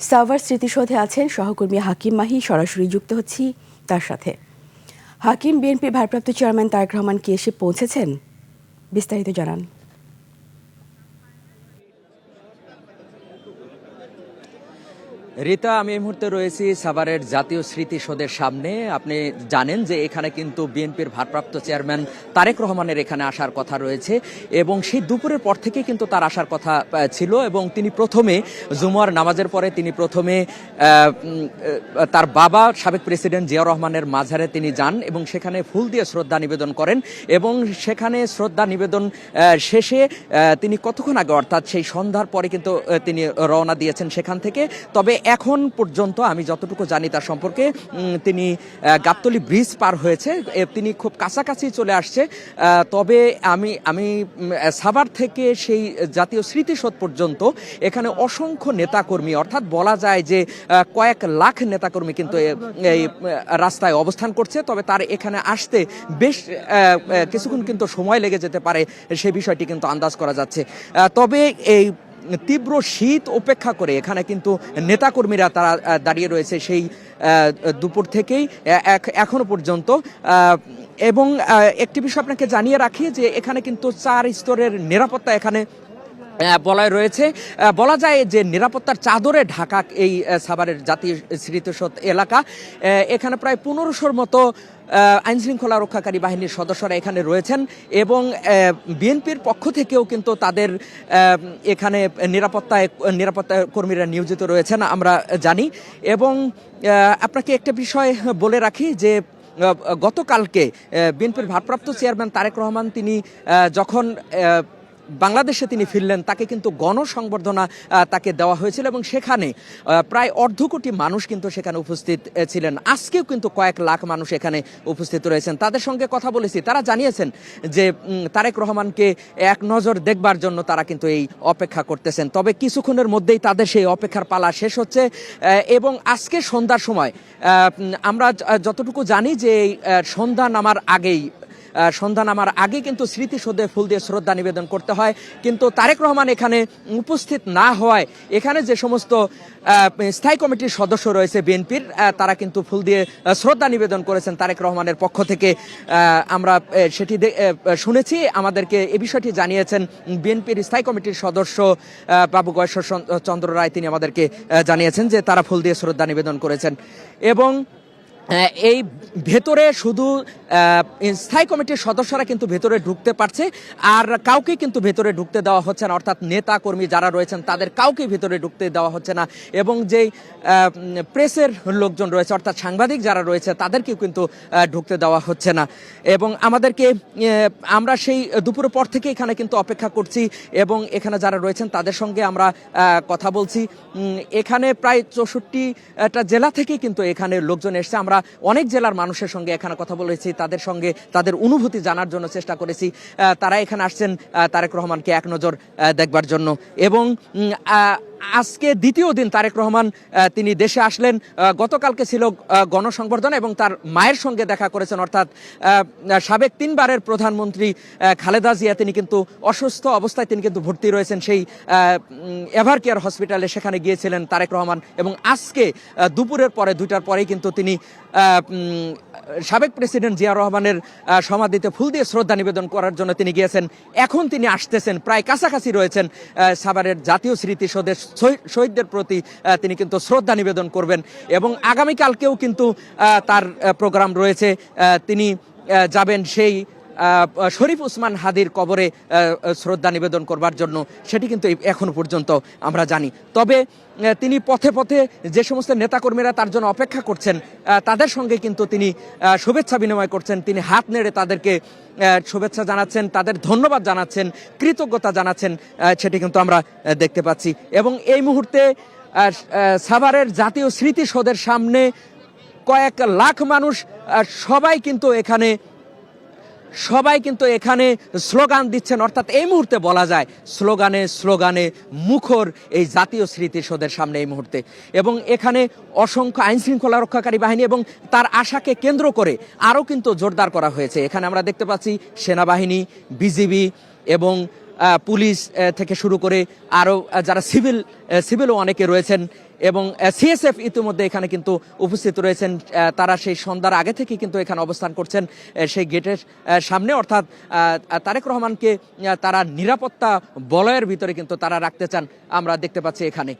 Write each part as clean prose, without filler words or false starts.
সাভার স্মৃতিসৌধে আছেন সহকর্মী হাকিম মাহি। সরাসরি যুক্ত হচ্ছি তার সাথে। হাকিম, বিএনপি ভারপ্রাপ্ত চেয়ারম্যান তারেক রহমান কি এসে পৌঁছেছেন? বিস্তারিত জানান। রিতা, আমি এই মুহূর্তে রয়েছি সাভারের জাতীয় স্মৃতিসৌধের সামনে। আপনি জানেন যে এখানে কিন্তু বিএনপির ভারপ্রাপ্ত চেয়ারম্যান তারেক রহমানের এখানে আসার কথা রয়েছে এবং সেই দুপুরের পর থেকে কিন্তু তার আসার কথা ছিল এবং তিনি প্রথমে জুমার নামাজের পরে তিনি প্রথমে তার বাবা সাবেক প্রেসিডেন্ট জিয়াউর রহমানের মাজারে তিনি যান এবং সেখানে ফুল দিয়ে শ্রদ্ধা নিবেদন করেন এবং সেখানে শ্রদ্ধা নিবেদন শেষে তিনি কতক্ষণ আগে অর্থাৎ সেই সন্ধ্যার পরে কিন্তু তিনি রওনা দিয়েছেন সেখান থেকে। তবে এখন পর্যন্ত আমি যতটুকু জানি তার সম্পর্কে তিনি গাবতলী ব্রিজ পার হয়েছে, তিনি খুব কাছাকাছি চলে আসছে। তবে আমি সাভার থেকে সেই জাতীয় স্মৃতিসৌধ পর্যন্ত এখানে অসংখ্য নেতাকর্মী, অর্থাৎ বলা যায় যে কয়েক লাখ নেতাকর্মী কিন্তু এই রাস্তায় অবস্থান করছে। তবে তার এখানে আসতে বেশ কিছুক্ষণ কিন্তু সময় লেগে যেতে পারে, সেই বিষয়টি কিন্তু আন্দাজ করা যাচ্ছে। তবে এই তীব্র শীত উপেক্ষা করে এখানে কিন্তু নেতাকর্মীরা তারা দাঁড়িয়ে রয়েছে সেই দুপুর থেকেই এখনো পর্যন্ত। এবং একটি বিষয় আপনাকে জানিয়ে রাখি যে এখানে কিন্তু 4 স্তরের নিরাপত্তা এখানে বলা রয়েছে। বলা যায় যে নিরাপত্তার চাদরে ঢাকা এই সাভারের জাতীয় স্মৃতিসৌধ এলাকা। এখানে প্রায় 1500-র মতো আইনশৃঙ্খলা রক্ষাকারী বাহিনীর সদস্যরা এখানে রয়েছেন এবং বিএনপির পক্ষ থেকেও কিন্তু তাদের এখানে নিরাপত্তা কর্মীরা নিয়োজিত রয়েছেন আমরা জানি। এবং আপনাকে একটা বিষয় বলে রাখি যে গতকালকে বিএনপির ভারপ্রাপ্ত চেয়ারম্যান তারেক রহমান তিনি যখন বাংলাদেশে তিনি ফিরলেন, তাকে কিন্তু গণসংবর্ধনা তাকে দেওয়া হয়েছিল এবং সেখানে প্রায় 1.5 কোটি মানুষ কিন্তু সেখানে উপস্থিত ছিলেন। আজকেও কিন্তু কয়েক লাখ মানুষ এখানে উপস্থিত রয়েছেন। তাদের সঙ্গে কথা বলেছি, তারা জানিয়েছেন যে তারেক রহমানকে এক নজর দেখবার জন্য তারা কিন্তু এই অপেক্ষা করতেছেন। তবে কিছুক্ষণের মধ্যেই তাদের সেই অপেক্ষার পালা শেষ হচ্ছে এবং আজকে সন্ধ্যার সময় আমরা যতটুকু জানি যে সন্ধ্যা নামার আগে কিন্তু স্মৃতিসৌধে ফুল দিয়ে শ্রদ্ধা নিবেদন করতে হয়। কিন্তু তারেক রহমান এখানে উপস্থিত না হওয়ায় এখানে যে সমস্ত স্থায়ী কমিটির সদস্য রয়েছে বিএনপির, তারা কিন্তু ফুল দিয়ে শ্রদ্ধা নিবেদন করেছেন তারেক রহমানের পক্ষ থেকে। আমরা সেটি শুনেছি, আমাদেরকে এ বিষয়টি জানিয়েছেন বিএনপির স্থায়ী কমিটির সদস্য বাবু গয়েশ্বর চন্দ্র রায়। তিনি আমাদেরকে জানিয়েছেন যে তারা ফুল দিয়ে শ্রদ্ধা নিবেদন করেছেন এবং এই ভেতরে শুধু স্থায়ী কমিটির সদস্যরা কিন্তু ভেতরে ঢুকতে পারছে, আর কাউকে কিন্তু ভেতরে ঢুকতে দেওয়া হচ্ছে না, অর্থাৎ নেতা কর্মী যারা রয়েছেন তাদের কাউকে ভেতরে ঢুকতে দেওয়া হচ্ছে না। এবং যেই প্রেসের লোকজন রয়েছে অর্থাৎ সাংবাদিক যারা রয়েছে তাদেরকেও কিন্তু ঢুকতে দেওয়া হচ্ছে না। এবং আমরা সেই দুপুরের পর থেকে এখানে কিন্তু অপেক্ষা করছি এবং এখানে যারা রয়েছেন তাদের সঙ্গে আমরা কথা বলছি। এখানে প্রায় 64টা জেলা থেকে কিন্তু এখানে লোকজন এসছে। আমরা অনেক জেলার মানুষের সঙ্গে এখানে কথা বলেছি, তাদের সঙ্গে তাদের অনুভূতি জানার জন্য চেষ্টা করেছি। তারা এখানে আসছেন তারেক রহমানকে এক নজর দেখবার জন্য। এবং আজকে দ্বিতীয় দিন তারেক রহমান তিনি দেশে আসলেন। গতকালকে ছিল গণসংবর্ধনা এবং তার মায়ের সঙ্গে দেখা করেছেন, অর্থাৎ সাবেক 3 বারের প্রধানমন্ত্রী খালেদা জিয়া। তিনি কিন্তু অসুস্থ অবস্থায় তিনি কিন্তু ভর্তি রয়েছেন সেই এভার কেয়ার হসপিটালে, সেখানে গিয়েছিলেন তারেক রহমান। এবং আজকে দুপুরের পরে 2টার পরেই কিন্তু তিনি সাবেক প্রেসিডেন্ট জিয়া রহমানের সমাধিতে ফুল দিয়ে শ্রদ্ধা নিবেদন করার জন্য তিনি গিয়েছেন। এখন তিনি আসতেছেন, প্রায় কাছাকাছি রয়েছেন সাভারের জাতীয় স্মৃতিসৌধের শহীদদের প্রতি তিনি কিন্তু শ্রদ্ধা নিবেদন করবেন। এবং আগামীকালকেও কিন্তু তার প্রোগ্রাম রয়েছে, তিনি যাবেন সেই শরীফ ওসমান হাদির কবরে শ্রদ্ধা নিবেদন করবার জন্য, সেটি কিন্তু এখনো পর্যন্ত আমরা জানি। তবে তিনি পথে পথে যে সমস্ত নেতাকর্মীরা তার জন্য অপেক্ষা করছেন তাদের সঙ্গে কিন্তু তিনি শুভেচ্ছা বিনিময় করছেন। তিনি হাত নেড়ে তাদেরকে শুভেচ্ছা জানাচ্ছেন, তাদের ধন্যবাদ জানাচ্ছেন, কৃতজ্ঞতা জানাচ্ছেন, সেটি কিন্তু আমরা দেখতে পাচ্ছি। এবং এই মুহূর্তে সাভারের জাতীয় স্মৃতিসৌধের সামনে কয়েক লাখ মানুষ, সবাই কিন্তু এখানে স্লোগান দিচ্ছেন, অর্থাৎ এই মুহূর্তে বলা যায় স্লোগানে মুখর এই জাতীয় স্মৃতিসৌধের সামনে এই মুহূর্তে। এবং এখানে অসংখ্য আইনশৃঙ্খলা রক্ষাকারী বাহিনী এবং তার আশাকে কেন্দ্র করে আরও কিন্তু জোরদার করা হয়েছে। এখানে আমরা দেখতে পাচ্ছি সেনাবাহিনী, বিজিবি এবং পুলিশ থেকে শুরু করে আরও যারা সিভিলও অনেকে রয়েছেন এবং সিএসএফ ইতিমধ্যে এখানে কিন্তু উপস্থিত রয়েছেন। তারা সেই সন্ধ্যার আগে থেকে কিন্তু এখানে অবস্থান করছেন সেই গেটের সামনে, অর্থাৎ তারেক রহমানকে তারা নিরাপত্তা বলয়ের ভিতরে কিন্তু তারা রাখতে চান, আমরা দেখতে পাচ্ছি এখানে।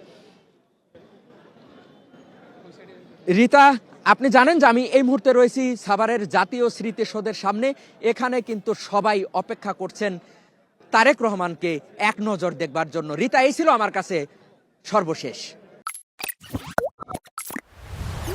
রিতা, আপনি জানেন যে আমি এই মুহূর্তে রয়েছি সাভারের জাতীয় স্মৃতিসৌধের সামনে। এখানে কিন্তু সবাই অপেক্ষা করছেন তারেক রহমানকে এক নজর দেখবার জন্য। রিতা, এই ছিল আমার কাছে সর্বশেষ।